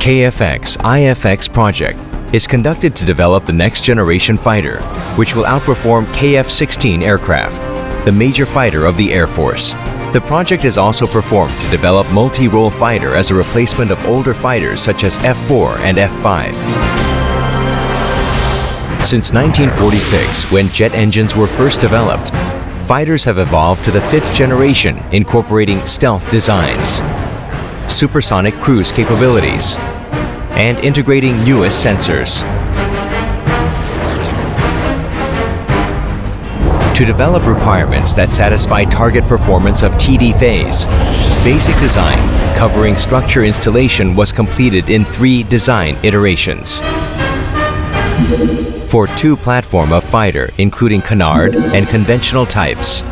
KFX-IFX project is conducted to develop the next-generation fighter, which will outperform KF-16 aircraft, the major fighter of the Air Force. The project is also performed to develop multi-role fighter as a replacement of older fighters such as F-4 and F-5. Since 1946, when jet engines were first developed, fighters have evolved to the fifth generation, incorporating stealth designs, supersonic cruise capabilities, and integrating newest sensors. To develop requirements that satisfy target performance of TD phase, basic design covering structure installation was completed in 3 design iterations. For 2 platform of fighter, including canard and conventional types.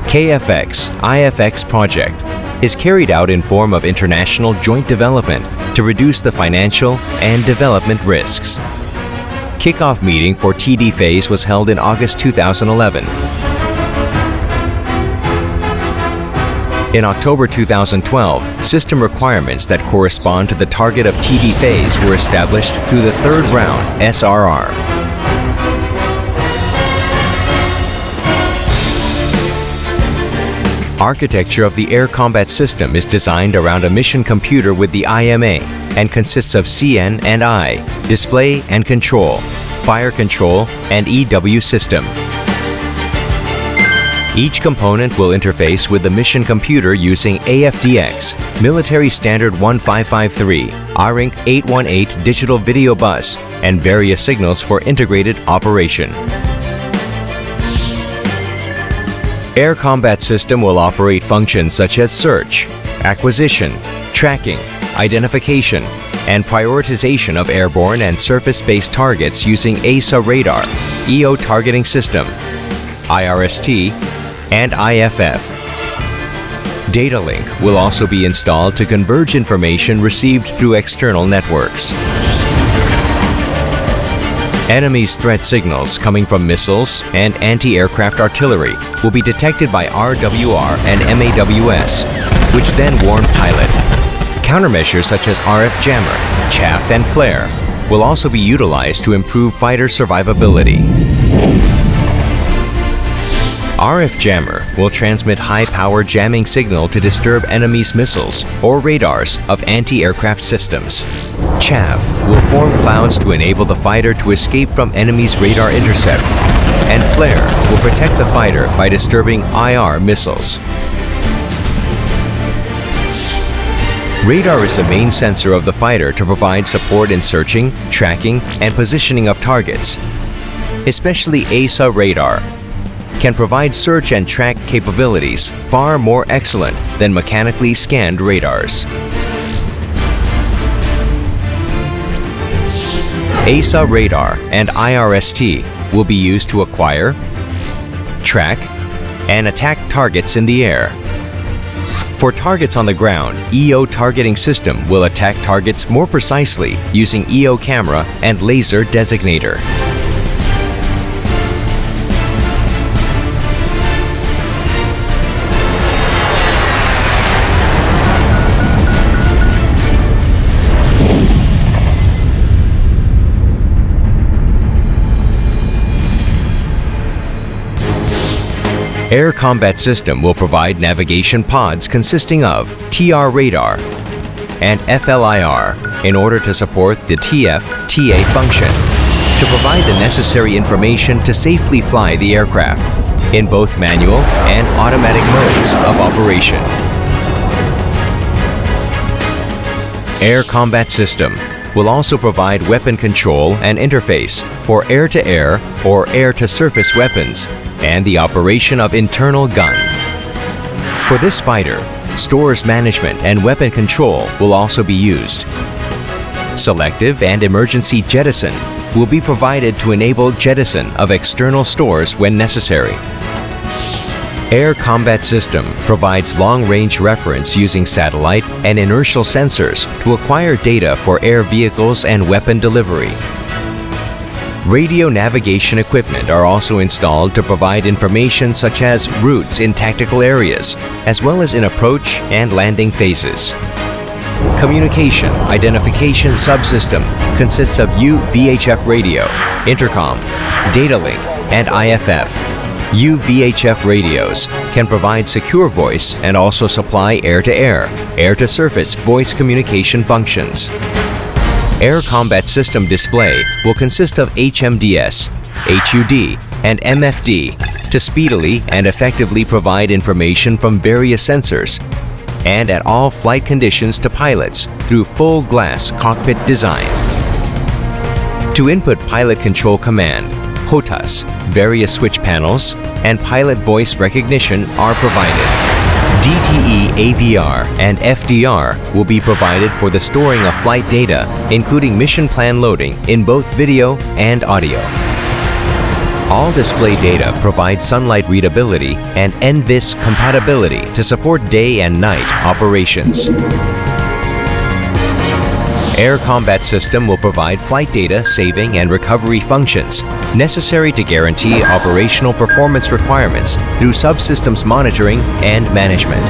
KFX-IFX project is carried out in form of international joint development to reduce the financial and development risks. Kickoff meeting for TD phase was held in August 2011. In October 2012, system requirements that correspond to the target of TD phase were established through the 3rd round SRR. Architecture of the air combat system is designed around a mission computer with the IMA and consists of CN and I, display and control, fire control, and EW system. Each component will interface with the mission computer using AFDX, Military Standard 1553, ARINC 818 digital video bus, and various signals for integrated operation. Air combat system will operate functions such as search, acquisition, tracking, identification, and prioritization of airborne and surface-based targets using ASA radar, EO targeting system, IRST, and IFF. Data link will also be installed to converge information received through external networks. Enemy's threat signals coming from missiles and anti-aircraft artillery will be detected by RWR and MAWS, which then warn pilot. Countermeasures such as RF jammer, chaff, and flare will also be utilized to improve fighter survivability. RF jammer will transmit high-power jamming signal to disturb enemy's missiles or radars of anti-aircraft systems. Chaff will form clouds to enable the fighter to escape from enemy's radar intercept, and flare will protect the fighter by disturbing IR missiles. Radar is the main sensor of the fighter to provide support in searching, tracking, and positioning of targets. Especially ASA radar can provide search and track capabilities far more excellent than mechanically scanned radars. ASA radar and IRST will be used to acquire, track, and attack targets in the air. For targets on the ground, EO targeting system will attack targets more precisely using EO camera and laser designator. Air Combat System will provide navigation pods consisting of TR radar and FLIR in order to support the TF-TA function to provide the necessary information to safely fly the aircraft in both manual and automatic modes of operation. Air Combat System will also provide weapon control and interface for air-to-air or air-to-surface weapons and the operation of internal gun. For this fighter, stores management and weapon control will also be used. Selective and emergency jettison will be provided to enable jettison of external stores when necessary. Air Combat System provides long-range reference using satellite and inertial sensors to acquire data for air vehicles and weapon delivery. Radio navigation equipment are also installed to provide information such as routes in tactical areas, as well as in approach and landing phases. Communication Identification Subsystem consists of UVHF radio, intercom, data link, and IFF. UVHF radios can provide secure voice and also supply air-to-air, air-to-surface voice communication functions. Air Combat System display will consist of HMDS, HUD, and MFD to speedily and effectively provide information from various sensors and at all flight conditions to pilots through full glass cockpit design. To input pilot control command, HOTAS, various switch panels, and pilot voice recognition are provided. DTE AVR and FDR will be provided for the storing of flight data, including mission plan loading in both video and audio. All display data provide sunlight readability and NVIS compatibility to support day and night operations. Air Combat System will provide flight data saving and recovery functions necessary to guarantee operational performance requirements through subsystems monitoring and management.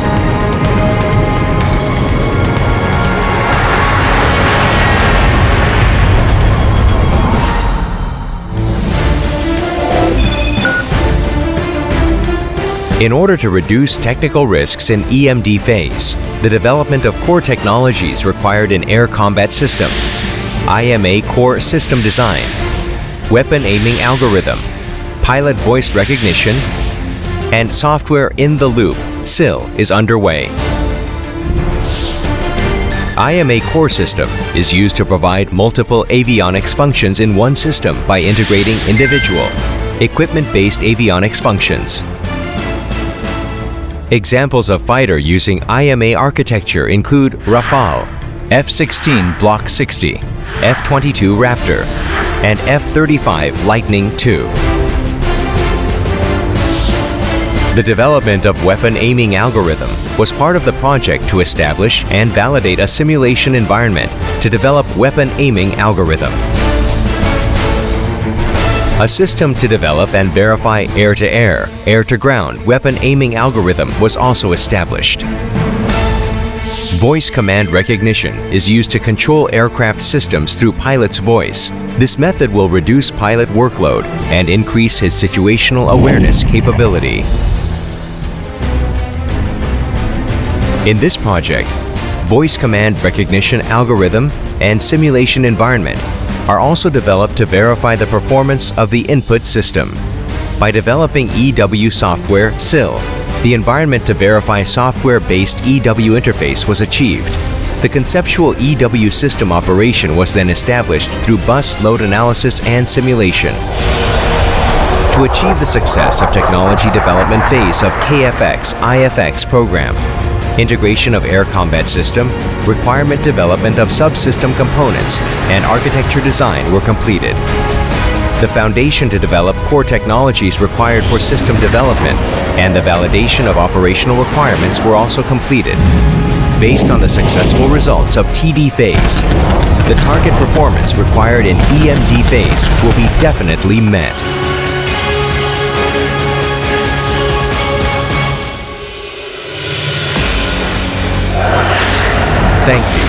In order to reduce technical risks in EMD phase, the development of core technologies required in Air Combat System, IMA Core System Design, Weapon Aiming Algorithm, Pilot Voice Recognition, and Software in the Loop, SIL, is underway. IMA Core System is used to provide multiple avionics functions in one system by integrating individual, equipment-based avionics functions. Examples of fighter using IMA architecture include Rafale, F-16 Block 60, F-22 Raptor, and F-35 Lightning II. The development of weapon aiming algorithm was part of the project to establish and validate a simulation environment to develop weapon aiming algorithm. A system to develop and verify air-to-air, air-to-ground weapon aiming algorithm was also established. Voice command recognition is used to control aircraft systems through pilot's voice. This method will reduce pilot workload and increase his situational awareness capability. In this project, voice command recognition algorithm and simulation environment are also developed to verify the performance of the input system. By developing EW software SIL, the environment to verify software-based EW interface was achieved. The conceptual EW system operation was then established through bus load analysis and simulation. To achieve the success of technology development phase of KFX-IFX program, integration of air combat system, requirement development of subsystem components, and architecture design were completed. The foundation to develop core technologies required for system development and the validation of operational requirements were also completed. Based on the successful results of TD phase, the target performance required in EMD phase will be definitely met. Thank you.